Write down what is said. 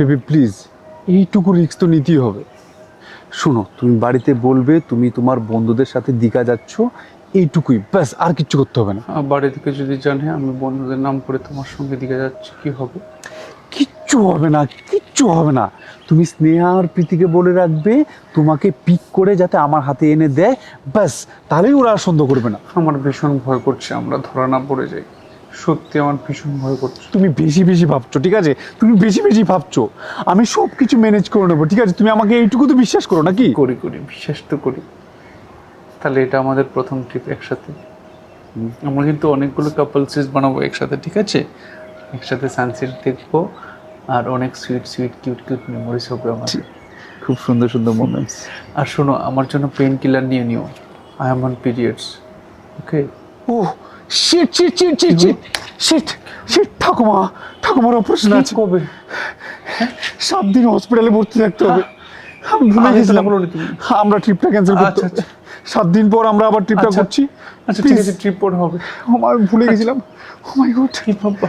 Baby please, এইটুকু risk তো নিতেই হবে। শোনো, তুমি বাড়িতে বলবে তুমি তোমার বন্ধুদের সাথে দীঘা যাচ্ছ, এইটুকুই ব্যাস, আর কিচ্ছু করতে হবে না। বাড়ি থেকে যদি জানে আমি বন্ধুদের নাম করে তোমার সঙ্গে দিকে যাচ্ছি, কি হবে? কিচ্ছু হবে না, কিচ্ছু হবে না। তুমি স্নেহা আর প্রীতিকে বলে রাখবে তোমাকে পিক করে যাতে আমার হাতে এনে দেয়, ব্যাস, তাহলেই ওরা আর সন্দেহ করবে না। আমার ভীষণ ভয় করছে আমরা ধরা না পড়ে যাই, সত্যি আমার ভীষণ ভয় করছে। তুমি বেশি বেশি ভাবছো, ঠিক আছে? তুমি বেশি বেশি ভাবছো। আমি সব কিছু ম্যানেজ করে নেবো, ঠিক আছে? তুমি আমাকে এইটুকু তো বিশ্বাস করো নাকি? করি করি, বিশ্বাস তো করি। তাহলে এটা আমাদের প্রথম ট্রিপ একসাথে। আমরা কিন্তু অনেকগুলো কাপলসিস বানাবো একসাথে, ঠিক আছে? একসাথে সানসেট দেখবো আর অনেক sweet sweet cute cute memories হবে আমাদের। খুব সুন্দর সুন্দর মোমেন্টস। আর শোনো, আমার জন্য পেন কিলার নিয়ে নিও, I am on periods. Okay? Oh shit shit shit shit shit shit shit, ঠাকুমা, ঠাকুমার অপারেশন আছে। কবে? 7 দিন হসপিটালে ভর্তি থাকতে হবে। আমি ভুলে আগে তো গেছিলাম। বলোনি তুমি। আমরা ট্রিপটা ক্যান্সেল করতে, আচ্ছা, আচ্ছা। 7 দিন পর আমরা আবার ট্রিপটা আচ্ছা, করছি। আচ্ছা ঠিক আছে, ট্রিপ পর হবে। আমি ভুলে গেছিলাম। ও মাই গড। কি ভাববা?